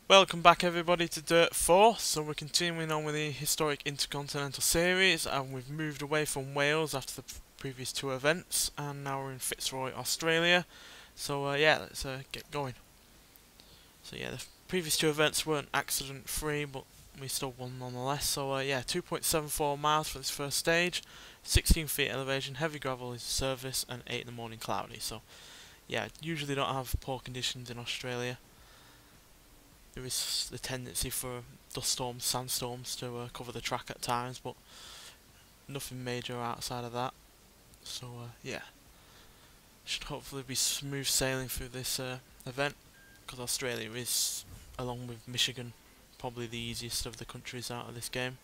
Welcome back everybody to Dirt 4. So we're continuing on with the historic Intercontinental series, and we've moved away from Wales after the previous two events, and now we're in Fitzroy, Australia. So yeah, let's get going. So yeah, the previous two events weren't accident free, but we still won nonetheless. So yeah, 2.74 miles for this first stage, 16 feet elevation, heavy gravel is the surface, and 8 in the morning cloudy. So yeah, usually don't have poor conditions in Australia. There is the tendency for dust storms, sandstorms to cover the track at times, but nothing major outside of that. So yeah, should hopefully be smooth sailing through this event, because Australia is, along with Michigan, probably the easiest of the countries out of this game.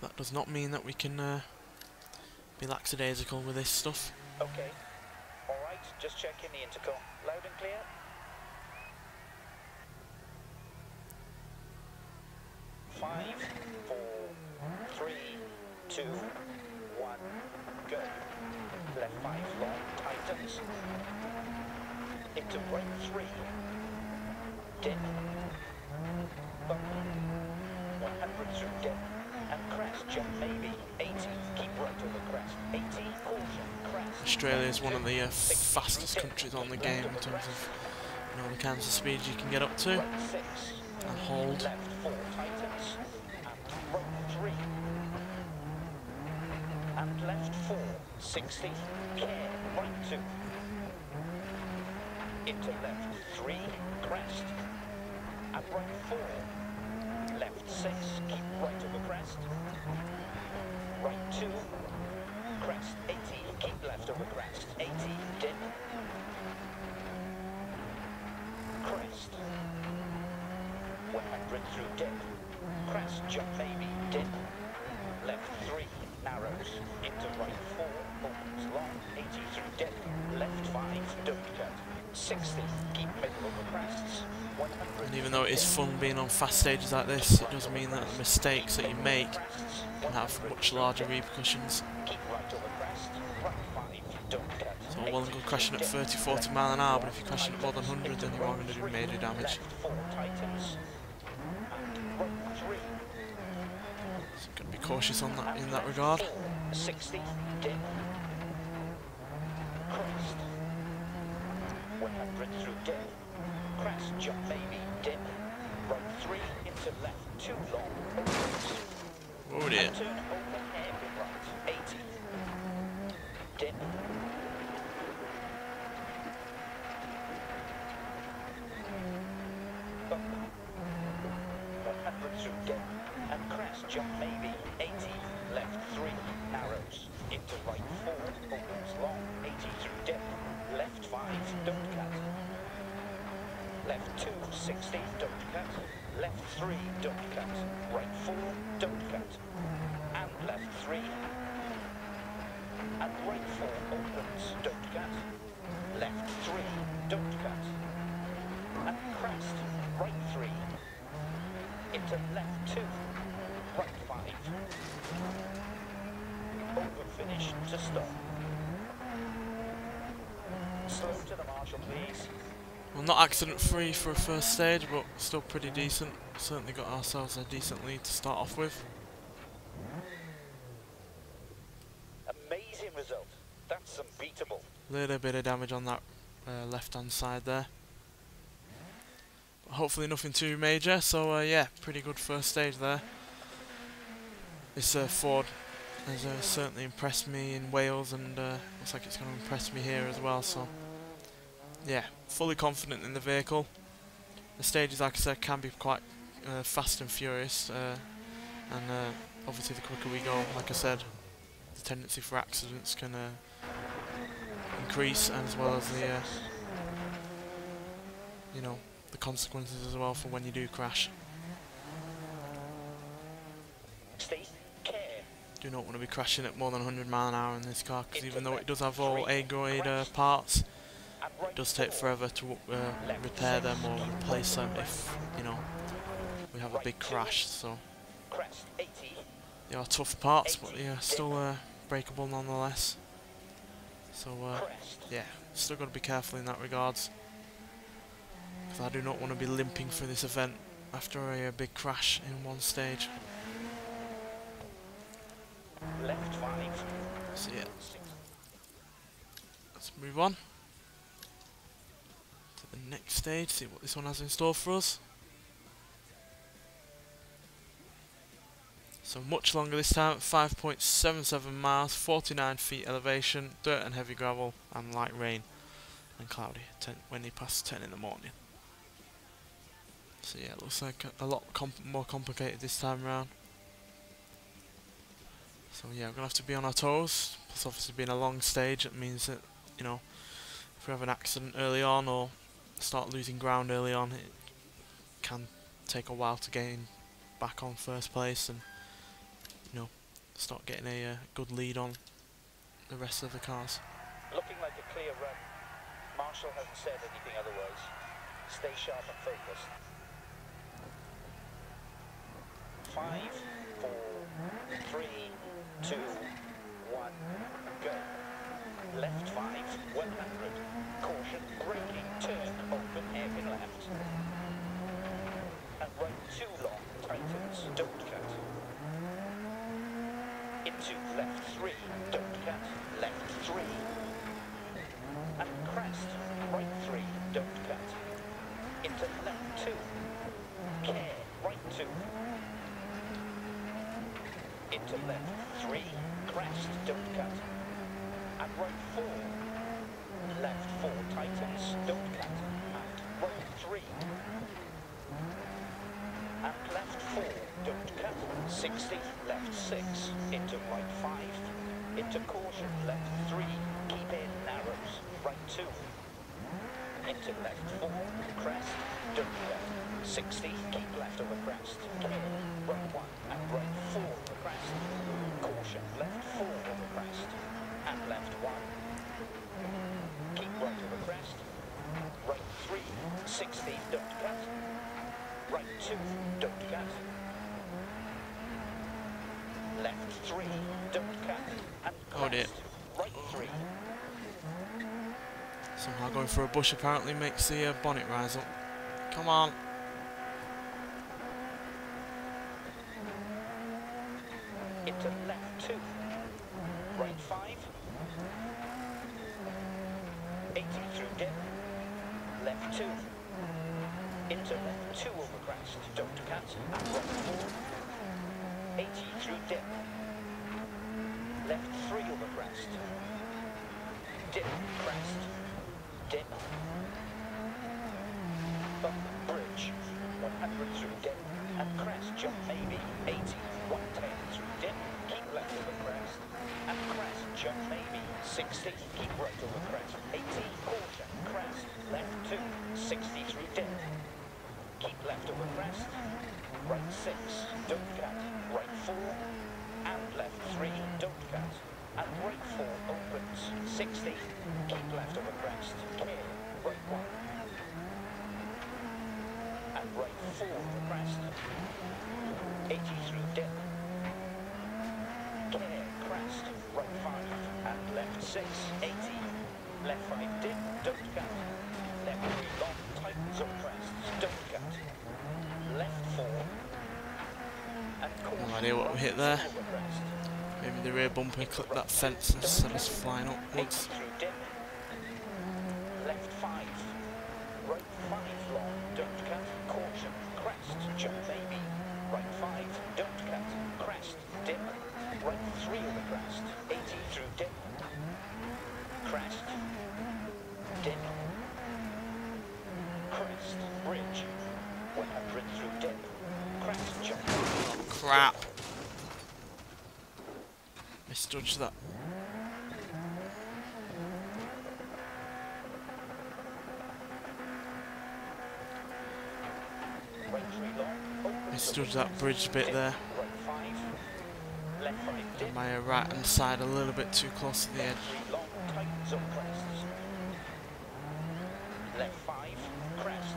That does not mean that we can be lackadaisical with this stuff. Okay. Alright, just checking the intercom. Loud and clear. Five, 4, 3, 2, 1, go. Left 5 long, tightens. Into right 3. Dip. Bump. 100 through dip. And crest, jump maybe. 80, keep right over crest. 80, caution, crest. Australia is one of the fastest countries on the game in terms of the kinds of speeds you can get up to and hold. Left 4 tightens. And right 3. And left 4, 60, care, right 2. Into left 3, crest. And right 4. Left 6, keep right over crest. Right 2, crest 80, keep left over crest. 80, dip. Crest. 100 through dip. Crest, jump maybe, dip. Left 3, narrows. Into right 4, opens long. 80 through dip. Left 5, don't cut. 60, keep middle over crests. 100. And even though it is fun being on fast stages like this, it does mean that the mistakes that you make can have much larger repercussions. Keep right over crest. Right 5, don't cut. So well and good crashing at 30-40 mile an hour, but if you're crashing at more than 100, then you are going to do major damage. Left 4 tightens. And right 3. So you've got to be cautious on that in that regard. 60, dip. Crest. 100 through dip. Crest, jump maybe, dip. Right 3 into left 2 long. Opens. Oh dear. And turn open hairpin right. 80. Dip. Bump. 100 through dip. And crest, jump maybe, 80. Left 3, narrows. Into right 4, opens long. 80 through dip. Left 5, don't cut. Left 2, 60, don't cut. Left 3, don't cut. Right 4, don't cut. And left 3. And right 4 opens, don't cut. Left 3, don't cut. And crest, right 3. Into left 2. Right 5. Open finish to stop. Slow to the marshal, please. Well, not accident free for a first stage, but still pretty decent. Certainly got ourselves a decent lead to start off with. Amazing result. That's unbeatable. Little bit of damage on that left hand side there. But hopefully nothing too major, so yeah, pretty good first stage there. This Ford has certainly impressed me in Wales, and looks like it's going to impress me here as well, so yeah, fully confident in the vehicle. The stages, like I said, can be quite fast and furious, and obviously the quicker we go, like I said, the tendency for accidents can increase, and as well as the the consequences as well for when you do crash. Stay care. Do not want to be crashing at more than 100 mile an hour in this car, because even though it does have all A-grade parts, it does take forever to repair them or replace them if, we have a big crash. So they are tough parts, but they are still breakable nonetheless. So yeah, still got to be careful in that regards, because I do not want to be limping through this event after a big crash in one stage. Left 5. So yeah, let's move on to the next stage, see what this one has in store for us. So much longer this time, 5.77 miles, 49 feet elevation, dirt and heavy gravel, and light rain and cloudy, windy past 10 in the morning. So yeah, it looks like a lot more complicated this time around. So yeah, we're going to have to be on our toes, plus obviously being a long stage, it means that, you know, if we have an accident early on or start losing ground early on, it can take a while to gain back on first place and, you know, start getting a good lead on the rest of the cars. Looking like a clear run. Marshall hasn't said anything otherwise. Stay sharp and focused. 5, 4, 3, 2, 1, go. Left 5, 100. Caution, braking, turn, open, hairpin left. And right 2 long, tightens, don't cut. Into left 3, don't cut, left 3. And crest, right 3, don't cut. Into left 2, care, right 2. Into left 3, crest, don't cut. And right 4, left 4, tightens, don't cut. And right 3. And left 4, don't cut, 60, left 6, into right 5, into caution, left 3, keep in, narrows, right 2, into left 4, crest, don't cut, 60, keep left over crest, care, right 1, and right 4 over crest, caution, left 4 over crest, and left 1, keep right over crest, right 3, 60, don't cut, right 2, don't cut. Left 3, don't cut. And Oh dear. right 3. Somehow going through a bush apparently makes the bonnet rise up. Come on. Into left 2. Right 5. 80 through dip. Left 2. Into left 2 over crest, don't cut, and right 4. 80 through dip. Left 3 over crest. Dip, crest. Dip. Bump, bridge. 100 through dip. And crest, jump maybe. 80, 110 through dip. Keep left over crest. And crest, jump maybe. 60, keep right over crest. 80, caution, crest. Left 2, 60 through dip. Keep left over crest. Right 6, don't cut. Right 4, and left 3, don't cut. And right 4 opens, 60, keep left over crest. Care, right 1. And right 4 over crest. 80 through dip. Care, crest, right 5, and left 6, 80. Left 5 dip, don't cut. Left 3 long, tightens over crest, don't cut. Left 4. No idea what we hit there. Maybe the rear bumper clipped that fence and sent us flying upwards. Left 5. Right 5 long, don't cut. Caution, crest, jump maybe. Right 5, don't cut. Crest, dip. Right 3 over crest. 80 through dip. Crest. Dip. Crest, bridge. 100 through dip. Crest, jump. Crap. Misjudged that. Misjudged that bridge bit there. And my right hand side a little bit too close to the edge. Left 5, crest,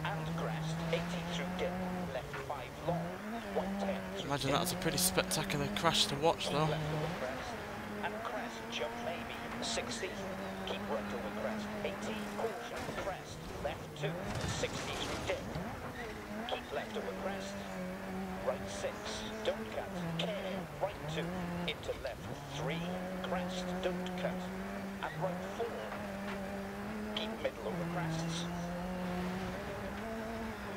and crest, 80 through dip, left 5 long, 110 through Imagine dip. that was a pretty spectacular crash to watch though. Left over crest, and crest, jump maybe, 60, keep right over crest.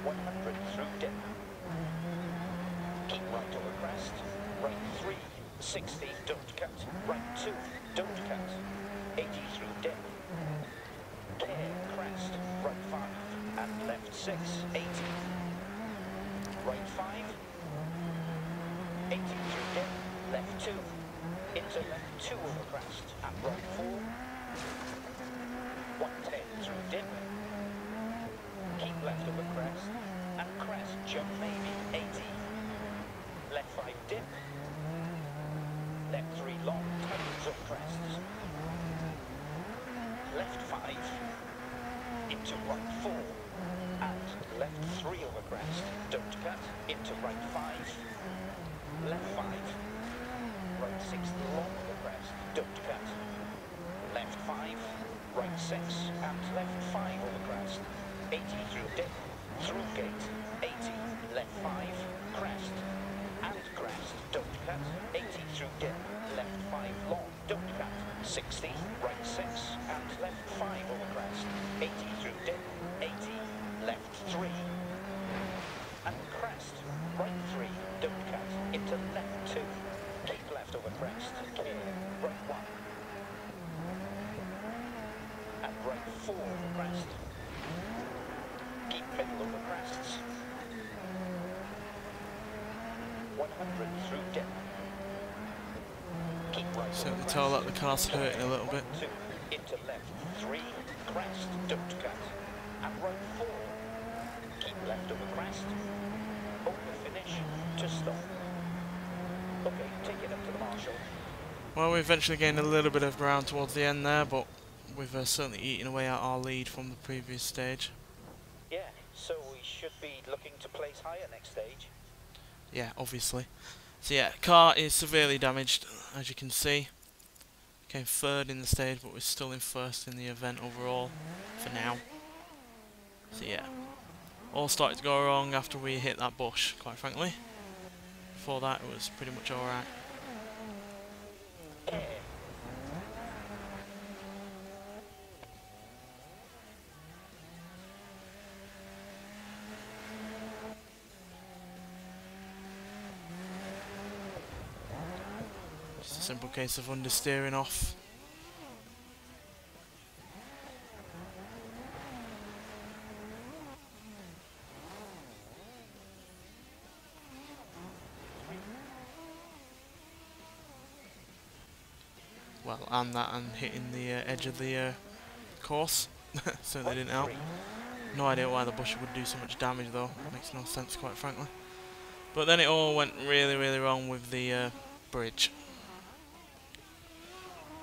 100 through dip. Keep right over crest. Right 3, 60, don't cut. Right 2, don't cut. 80 through dip. Care, crest. Right 5, and left 6, 80. Right 5, 80 through dip. Left 2, into left 2 over crest. And right 4, 110 through dip. Keep left over crest. And crest, jump maybe, 80. Left 5 dip. Left 3 long, tightens up crests. Left 5. Into right 4. And left 3 over crest. Don't cut. Into right 5. Left 5. Right 6 long over crest. Don't cut. Left 5. Right 6. And left 5 over crest. 80 through dip. Through gate. 80. Left 5. Crest. And crest, don't cut. 80 through dip, left 5 long, don't cut. 60, right 6, and left 5 over crest. 80 through dip, 80, left 3. And crest, right 3, don't cut. Into left 2. Keep left over crest, clear, right 1. And right 4 over crest. Keep middle over crests. 100 through dip. Keep right So over to tell that crest. the car's hurting a little bit. 2, into left 3, crest, don't cut. And right 4. Keep left over crest. Over finish to stop. Okay, take it up to the marshal. Well, we eventually gained a little bit of ground towards the end there, but we've certainly eaten away at our lead from the previous stage. Yeah, so we should be looking to place higher next stage. Yeah, obviously. So yeah, car is severely damaged, as you can see. Came third in the stage, but we're still in first in the event overall, for now. So yeah, all started to go wrong after we hit that bush, quite frankly. Before that, it was pretty much alright. Just a simple case of understeering off. Well, and hitting the edge of the course, so they didn't help. No idea why the bush would do so much damage though, makes no sense quite frankly. But then it all went really, really wrong with the bridge.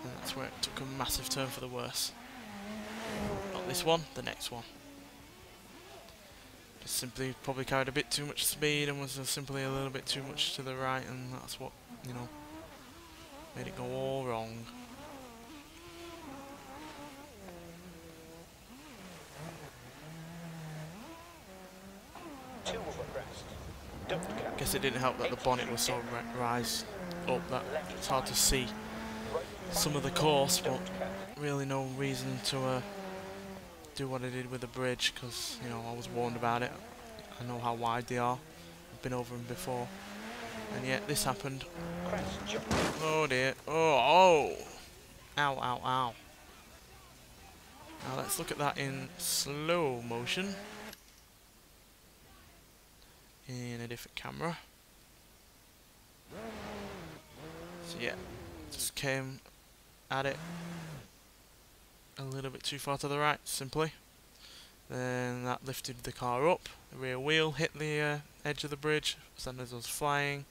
And that's where it took a massive turn for the worse. Not this one, the next one. Just simply probably carried a bit too much speed and was simply a little bit too much to the right, and that's what, you know, made it go all wrong. Guess it didn't help that the bonnet was so rise up that it's hard to see some of the course, but really no reason to do what I did with the bridge, because, you know, I was warned about it. I know how wide they are. I've been over them before. And yet this happened. Oh dear. Oh! Ow, ow, ow. Now let's look at that in slow motion. In a different camera. So yeah, just came at it a little bit too far to the right, simply. Then that lifted the car up. The rear wheel hit the edge of the bridge, sending us flying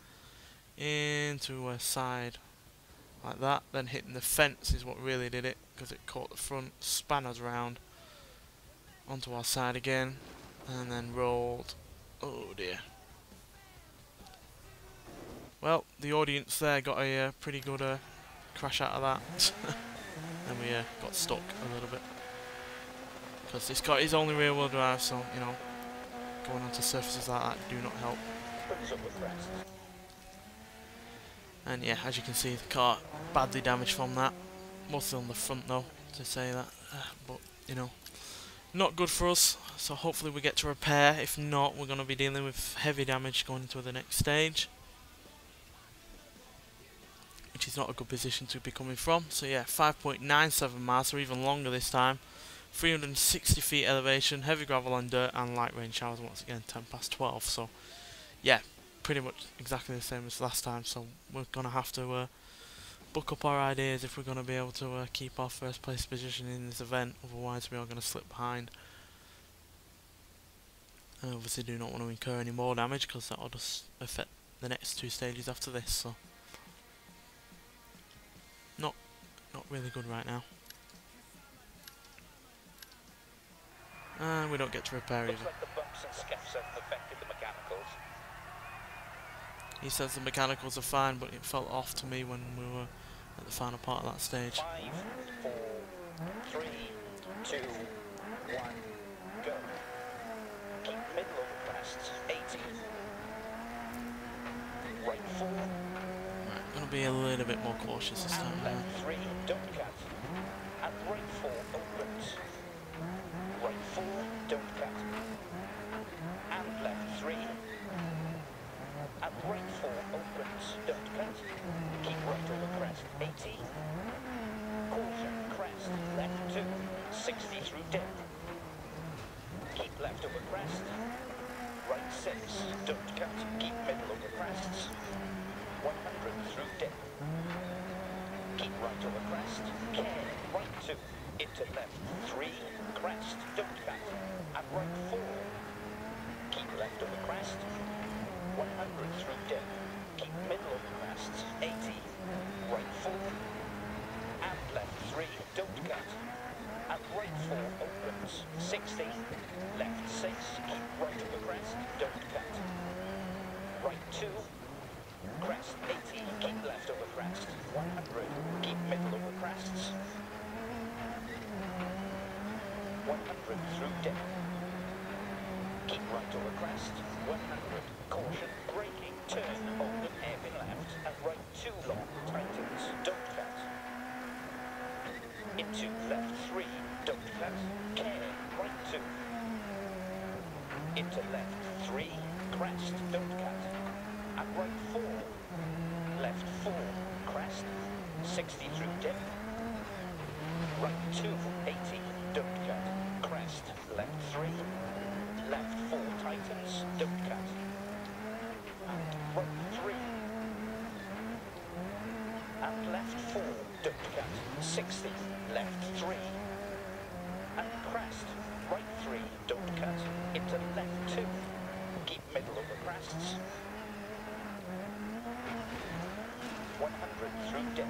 into a side like that. Then hitting the fence is what really did it, because it caught the front, span us round onto our side again, and then rolled. Oh dear. Well, the audience there got a pretty good crash out of that. And we got stuck a little bit. Because this car is only rear wheel drive, so, you know, going onto surfaces like that do not help. And yeah, as you can see, the car badly damaged from that. Mostly on the front though, to say that. But, you know, Not good for us, so hopefully we get to repair. If not, we're going to be dealing with heavy damage going into the next stage, which is not a good position to be coming from. So yeah, 5.97 miles, so even longer this time. 360 feet elevation, heavy gravel and dirt, and light rain showers once again, 10 past 12. So yeah, pretty much exactly the same as last time. So we're going to have to book up our ideas if we're going to be able to keep our first place position in this event. Otherwise we are going to slip behind. And obviously do not want to incur any more damage, because that will just affect the next two stages after this. So not really good right now. And we don't get to repair either. Looks like the bumps and scuffs have affected the mechanicals. He says the mechanicals are fine, but it felt off to me when we were at the final part of that stage. 5, 4, 3, 2, 1, go. Keep middle over crests, 80. Right 4. Right, gonna be a little bit more cautious this time And around. left 3, don't cut. And right 4 opens. Right 4, don't cut. And left 3. And right 4 opens, don't cut. Keep right over crest, 80. Caution, crest, left 2, 60 through dip. Keep left over crest. Right 6, don't cut. Keep middle over crests. 100 through dip. Keep right over crest. Care, right 2. Into left 3, crest, don't cut. And right 4. Keep left over crest. 100 through dip. Keep middle over crests, 80. Right 4. And left 3, don't cut. And right 4 opens, 60. Left 6, keep right over crest, don't cut. Right 2. Crest, 80. Keep left over crest, 100. Keep middle over crests. 100 through dip. Keep right over crest, 100. Caution, braking, turn, open, hairpin left, and right 2 long, tightens, don't cut. Into left 3, don't cut, care, right 2. Into left 3, crest, don't cut. And right 4, left 4, crest, 60 through dip. Right 2, 80, don't cut, crest, left 3. Left 4 tightens, don't cut. And right 3. And left 4, don't cut. 60, left 3. And crest, right 3, don't cut. Into left 2. Keep middle over crests. 100 through dip.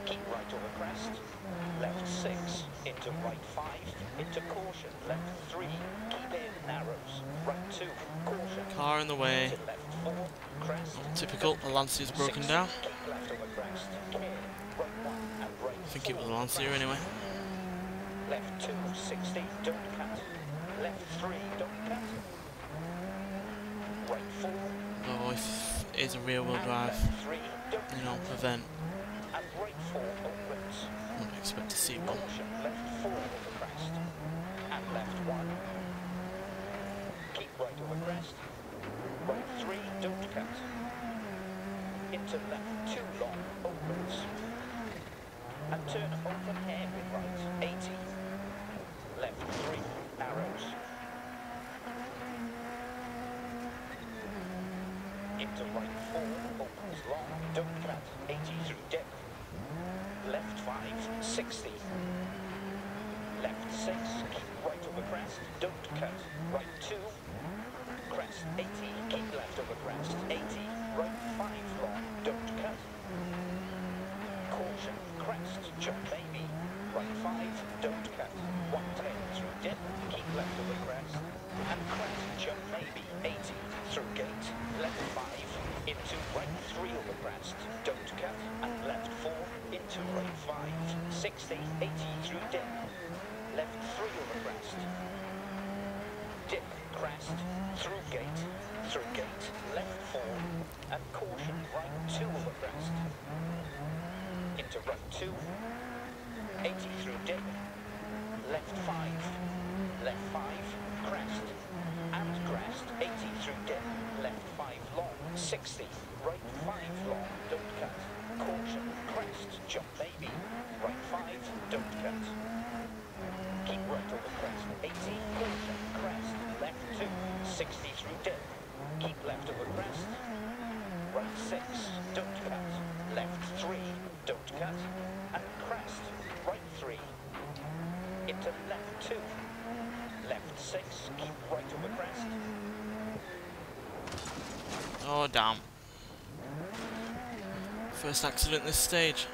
Keep right over crest. Left 6, into right 5, into caution, left 3, keep in, narrows, right 2, caution, Car in the way. into left 4, crest, Typical, the Lancier's broken 6, down. keep left over crest, care, right 1, and right I think it was a 4, Lancier crest, anyway. left 2, 60, don't cut, left 3, don't cut, right 4, Oh, if it is a rear wheel and drive, left 3, don't you know, cut, event, and right 4 opens. I wouldn't expect to see one. Caution, left 4 over crest. And left 1. Keep right over crest. Right 3, don't cut. Into left 2 long, opens. And turn open hairpin right, 80. Left 3, narrows. Into right 4, opens long, don't cut. 80 through dip. Left 5, 60. Left 6, keep right over crest, don't cut. Right 2, crest, 80, keep left over crest, 80. Right 5 long, don't cut. Caution, crest, jump maybe. Right 5, don't cut. 110 through dip, keep left over crest. And crest, jump maybe, 80. Through gate, left 5, into right 3 over crest, don't cut. And left 4, into right 5, 60, 80 through dip, left 3 over crest, dip, crest, through gate, left 4, and caution, right 2 over crest, into right 2, 80 through dip, left 5, left 5, crest, and crest, 80 through dip, left 5 long, 60, right 5 long, don't cut, caution, crest, jump baby, right 5, don't cut, keep right over crest, 80, caution, crest, left 2, 60 through dip, keep left over crest, right 6, don't cut, left 3, don't cut, and crest, right 3, into left 2, left 6, keep right over crest. Oh damn. First accident this stage.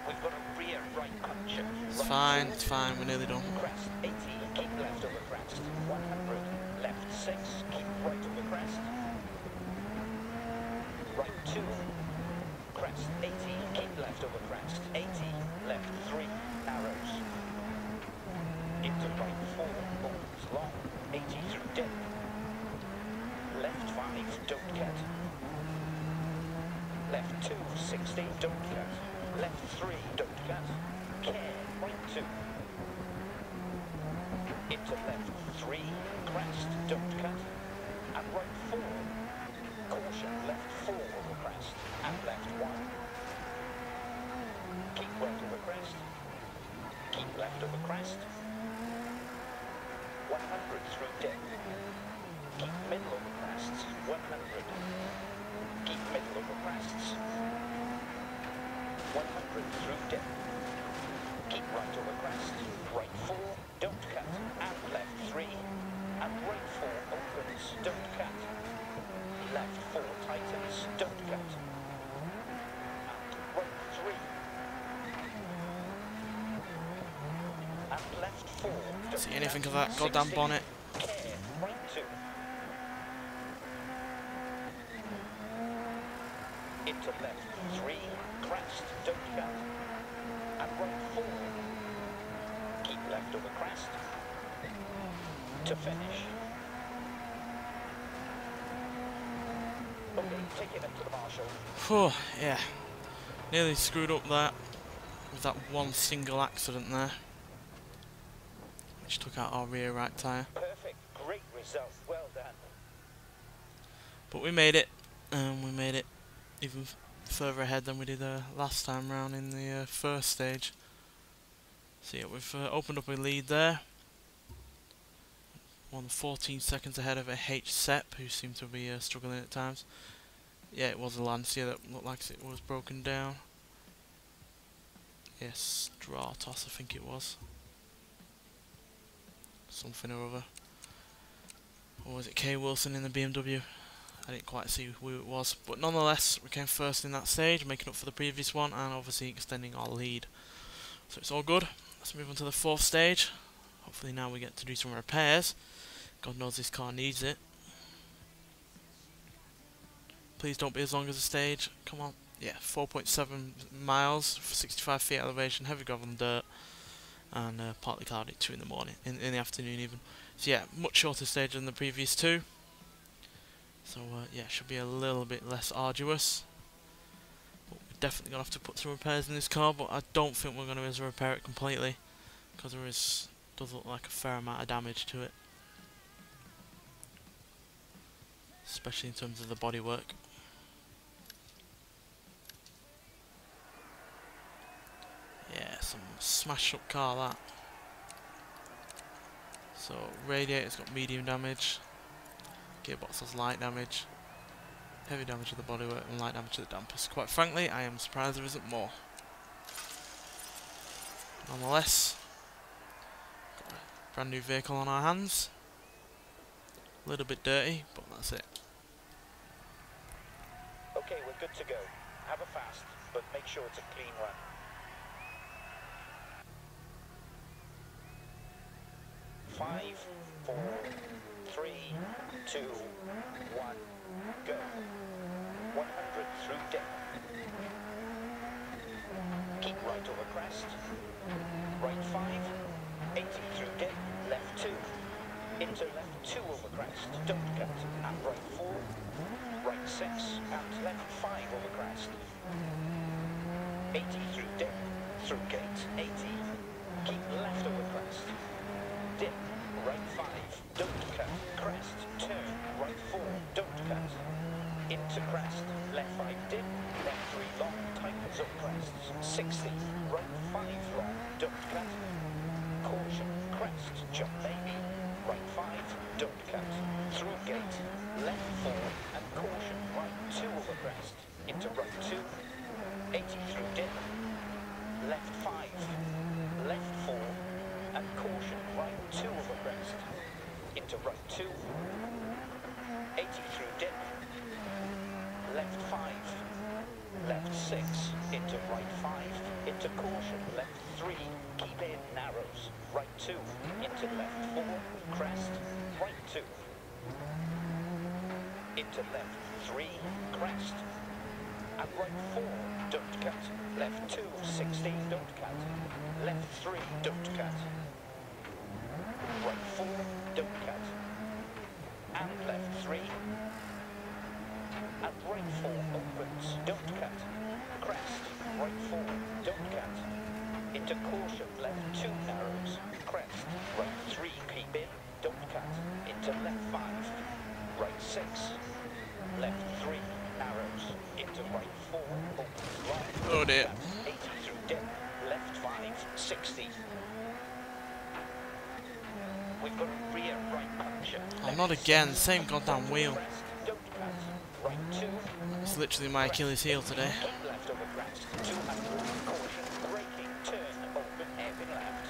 We've got a rear right punch. It's fine, we're nearly done. Crest, 80, keep left over crest, 100, left 6, keep right over crest. Right 2, crest, 80, keep left over crest, 80, left 3, narrows. Into right 4, opens long, 80 through dip. Left 5, don't cut. Left 2, 60, don't cut. Left 3, don't cut. Care, right 2. Into left 3, crest, don't cut. And right 4. Caution, left 4 over crest. And left 1. Keep right over crest. Keep left over crest. 100 through dip. Keep middle over crests. 100. Keep middle over crests. 100 through dip. Keep right over crest. Right 4, don't cut. And left 3. And right 4 opens, don't cut. Left 4 tightens, don't cut. And right 3. And left 4. Don't See anything cut. of that goddamn 60. bonnet? Care, right 2. Into left 3, crest, don't cut. And right 4. Keep left over crest. To finish. Okay, take it up to the marshal. Phew, yeah. Nearly screwed up that with that one single accident there, which took out our rear right tyre. Perfect, great result, well done. But we made it, and we made it even further ahead than we did last time round in the first stage. So yeah, we've opened up a lead there. 14 seconds ahead of a H-Sep, who seemed to be struggling at times. Yeah, it was a Lancia that looked like it was broken down. Yes, Stratos I think it was. Something or other. Or was it K. Wilson in the BMW? I didn't quite see who it was. But nonetheless, we came first in that stage, making up for the previous one, and obviously extending our lead. So it's all good. Let's move on to the fourth stage. Hopefully now we get to do some repairs. God knows this car needs it. Please don't be as long as the stage. Come on. Yeah, 4.7 miles for 65 feet elevation, heavy gravel and dirt, and partly cloudy at 2 in the morning, in the afternoon even. So yeah, much shorter stage than the previous two. So yeah, should be a little bit less arduous. But we're definitely going to have to put some repairs in this car, but I don't think we're going to be able to repair it completely, because does look like a fair amount of damage to it. Especially in terms of the bodywork. Yeah, some smashed up car that. So radiator's got medium damage, gearbox has light damage, heavy damage to the bodywork and light damage to the dampers. Quite frankly, I am surprised there isn't more. Nonetheless, got a brand new vehicle on our hands. A little bit dirty, but that's it. Okay, we're good to go. Have a fast, but make sure it's a clean run. Five, 4, 3, 2, 1, go. 100 through dip. Keep right over crest. Right 5, 80 through dip. Left 2. Into left 2 over crest. Don't cut. And right 4. Right 6. And left 5 over crest. 80 through dip. Through gate. 80. Keep 6, into right 5, into caution, left 3, keep in, narrows, right 2, into left 4, crest, right 2, into left 3, crest, and right 4, don't cut, left 2, 60, don't cut, left 3, don't cut, right 4, don't cut, and left 3, and right 4 opens, don't cut, crest, right 4, don't cut, into caution, left 2 narrows, crest, right 3 keep in, don't cut, into left 5, right 6, left 3 narrows, into right 4 opens, right, Oh dear. 80 through dip, left 5, 60. We've got a rear right puncture. Oh, not again, same goddamn wheel. Crest, don't cut, right 2, It's literally my Achilles heel today. keep left over crest, 200, caution, braking, turn, open, hairpin left.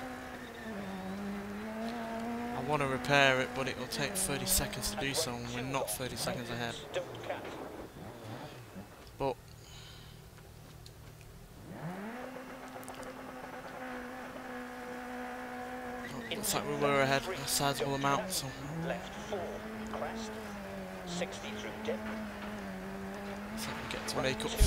I want to repair it, but it will take 30 seconds to do so, and we're not 30 seconds ahead. Don't cut. But looks like we were ahead a sizable amount, so Left 4, crest, 60 through dip. so we get to make up. 80,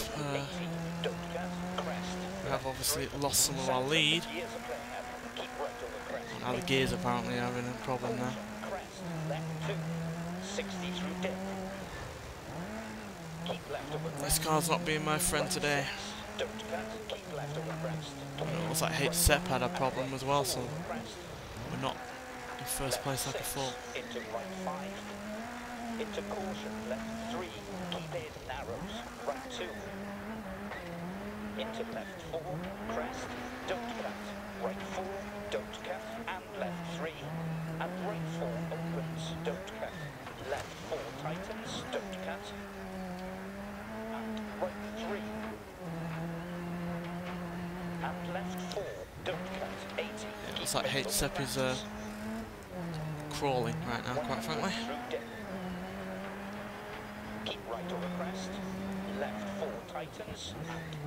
don't cut, crest. We have obviously lost some of our lead. Gears are playing up. Keep right over crest. Now the gears apparently having a problem now. Crest, left 2, 60 through dip. Keep left over crest. This car's not being my friend today. Don't cut, keep left over crest. And it looks like HSEP had a problem as well, so Crest, we're not in first place like I thought. into right 5, into caution, left 3, keep in, narrows, right 2, into left 4, crest, don't cut, right 4, don't cut, and left 3, and right 4 opens, don't cut, left 4 tightens, don't cut, and right 3, and left 4, don't cut, 80, It looks like HSEP is crawling right now, quite frankly. Keep right over crest, left 4 tightens,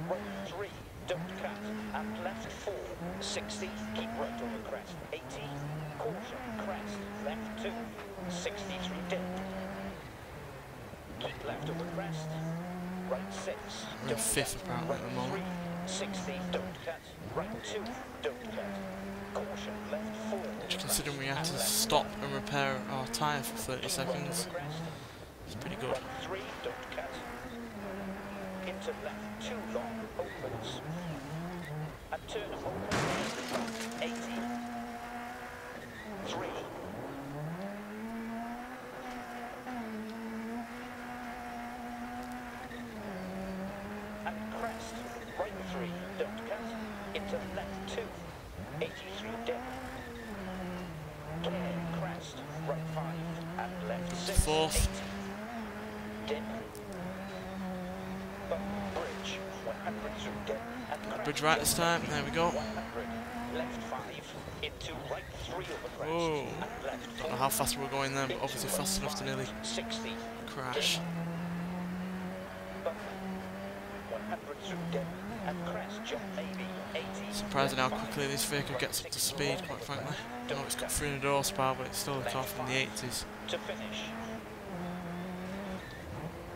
right 3, don't cut, and left 4, 60, keep right over crest, 80, caution, crest, left 2, 60 through dip, keep left over crest, right 6, We're in don't fifth cut, apparently at the right moment. 3, 60, don't cut, right 2, don't cut, caution, left 4, Considering we had to stop and repair our tyre for 30 seconds, it's pretty good. right 3, don't cut, into left 2 long, opens, and turn open, 80, 3, and crest, right 3, don't cut, into left 2, 80 through dip, care, crest, right 5, and left 6, Fourth. 80, dip, bump, bridge, 100 through dip, and crest, Bridge right this time, there we go. 100, left 5, into right 3 over crest, Whoa. and left 2, Don't know how fast we're going then, but obviously fast enough to nearly 60, crash. bump, 100 through dip, and crest, jump maybe, 80, Surprising how quickly this vehicle gets up to speed, quite frankly. I know it's got 300 horsepower, but it's still a car from the 80s. to finish.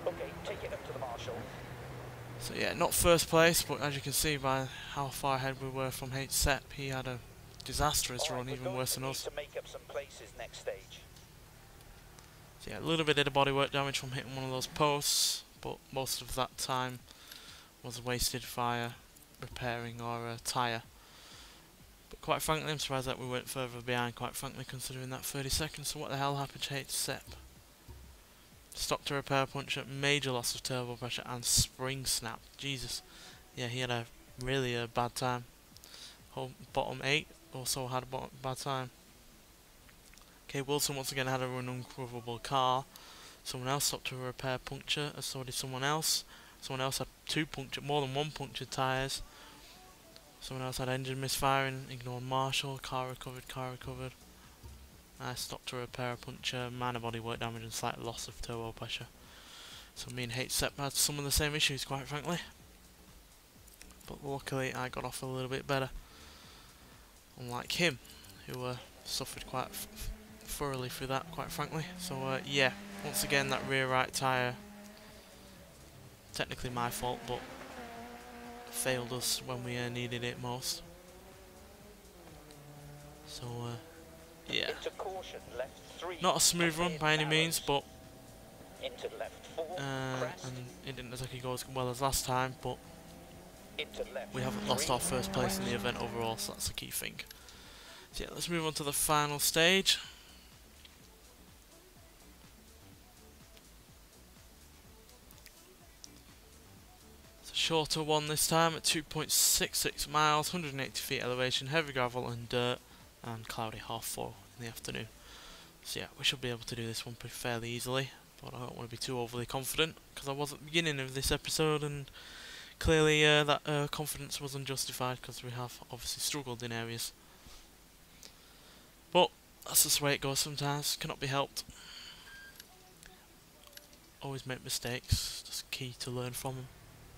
Okay, take it up to the marshal. So yeah, not first place, but as you can see by how far ahead we were from HSEP, he had a disastrous run, even worse than us. To make up some places next stage. So yeah, a little bit of bodywork damage from hitting one of those posts, but most of that time was wasted via repairing our tyre. But quite frankly, I'm surprised that we went further behind, quite frankly, considering that 30 seconds. So what the hell happened to HSEP? Stopped a repair puncture, major loss of turbo pressure, and spring snap. Jesus. Yeah, he had a really bad time. Whole bottom 8 also had a bad time. Okay, Wilson once again had a unrecoverable car. Someone else stopped to repair puncture, as so did someone else. Someone else had more than one punctured tyres. Someone else had engine misfiring, ignored Marshall, car recovered. I stopped to repair a puncture, minor bodywork damage and slight loss of turbo pressure. So me and HSEP had some of the same issues, quite frankly. but luckily I got off a little bit better, unlike him, who suffered quite thoroughly through that, quite frankly. So yeah, once again that rear right tyre, technically my fault, but failed us when we needed it most. So yeah, Into caution, left 3. not a smooth run by any means, but into left 4, crest. and it didn't exactly go as well as last time, but Into left we haven't lost 3, our first place in the event overall, so that's the key thing. So yeah, let's move on to the final stage. It's a shorter one this time at 2.66 miles, 180 feet elevation, heavy gravel and dirt, and cloudy 4:30 in the afternoon. So yeah, we should be able to do this one pretty fairly easily, but I don't want to be too overly confident, because I was at the beginning of this episode and clearly that confidence was unjustified, because we have obviously struggled in areas. But that's just the way it goes sometimes, cannot be helped. Always make mistakes, just key to learn from them.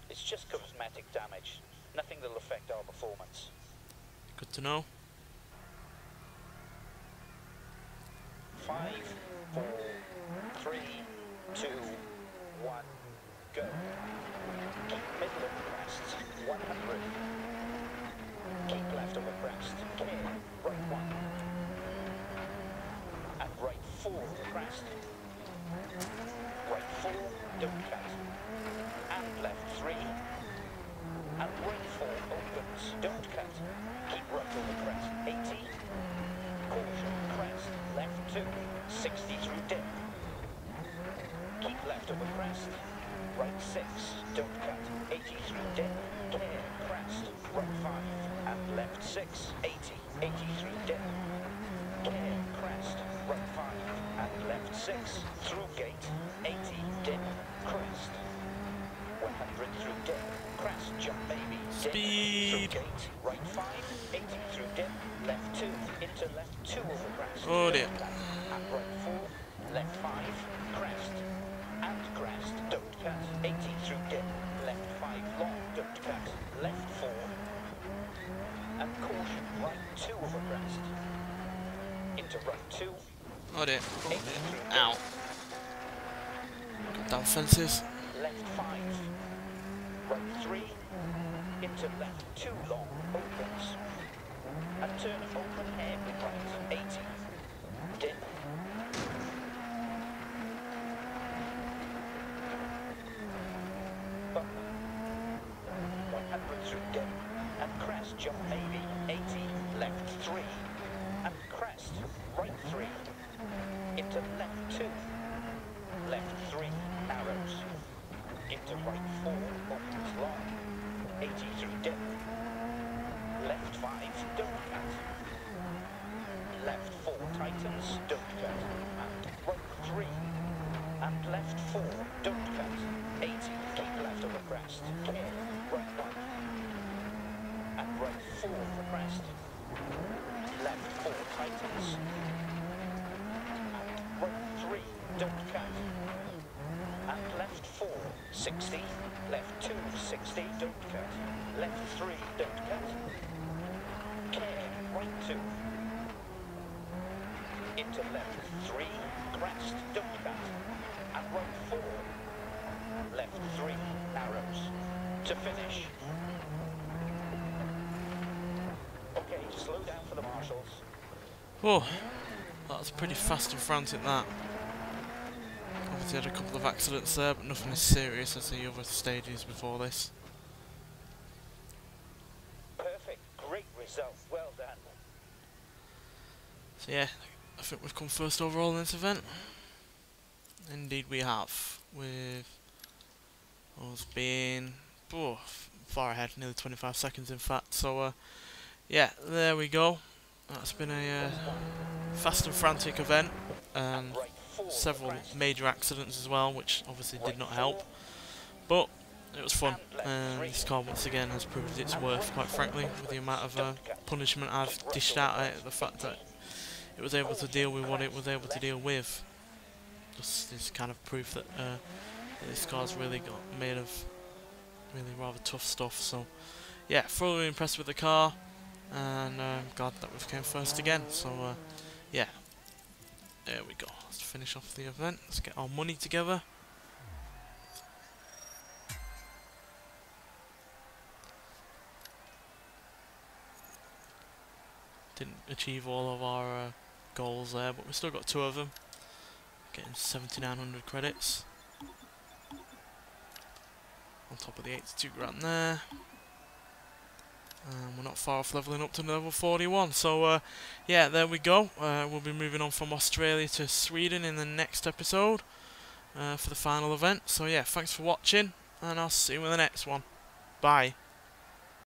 It's just cosmetic damage. Nothing that'll affect our performance. Good to know. 5, 4, 3, 2, 1, go. Keep middle of the crest, 100. Keep left of the crest, clear, right 1. And right 4 crest. Right 4, don't cut. And left 3. And right 4 opens, don't cut. Keep right of the crest, 80. Caution, crest, left 2, 60 through dip. Keep left of the crest, right 6, don't cut, 80 through dip. Clear, crest, right 5, and left 6, 80, 80 through dip. Clear, crest, right 5, and left 6, through gate, 80, dip, crest. 100 through dip, crest, jump baby, dip, Speed. through gate, right 5, 80 through dip, left 2, into left 2 of the crest. Oh dear. And right 4, left 5, crest, and crest, don't cut, 80 through dip, left 5 long, don't cut, left 4, and caution, right 2 of the crest, into right 2, Oh dear. 80 through dip, Ow. Got down fences. left 5, right 3, into left 2 long, opens, and turn open hairpin right, 80, dip, bump, 100 through dip, and crest, jump maybe, 80, left 3, and crest, right 3, into left 2, left 3, narrows, into right 4, opens long, 80 through dip, left 5, don't cut, left 4 tightens, don't cut, and right 3, and left 4, don't cut, 80, keep left of the crest, clear, right 1, and right 4 for crest, left 4 tightens, and right 3, don't cut, and left 4, 60, left 2, 60, don't cut, left 3, don't cut, care, right 2, into left 3, crest, don't cut, and right 4, left 3, narrows, to finish. Okay, slow down for the marshals. Oh, that was pretty fast and frantic that. Obviously had a couple of accidents there, but nothing as serious as the other stages before this. Perfect, great result, well done. So yeah, I think we've come first overall in this event. Indeed we have, with us being far ahead, nearly 25 seconds in fact. So yeah, there we go. That's been a fast and frantic event, and several major accidents as well, which obviously did not help. But it was fun, and this car once again has proved its worth, quite frankly, with the amount of punishment I've dished out at it, the fact that it was able to deal with what it was able to deal with. Just this kind of proof that this car's really got made of really rather tough stuff. So yeah, thoroughly impressed with the car, and glad that we came first again. So yeah, there we go. Let's finish off the event. Let's get our money together. Didn't achieve all of our goals there, but we still got 2 of them. Getting 7,900 credits. On top of the 82 grand there. And we're not far off leveling up to level 41. So yeah, there we go. We'll be moving on from Australia to Sweden in the next episode for the final event. So yeah, thanks for watching, and I'll see you in the next one. Bye.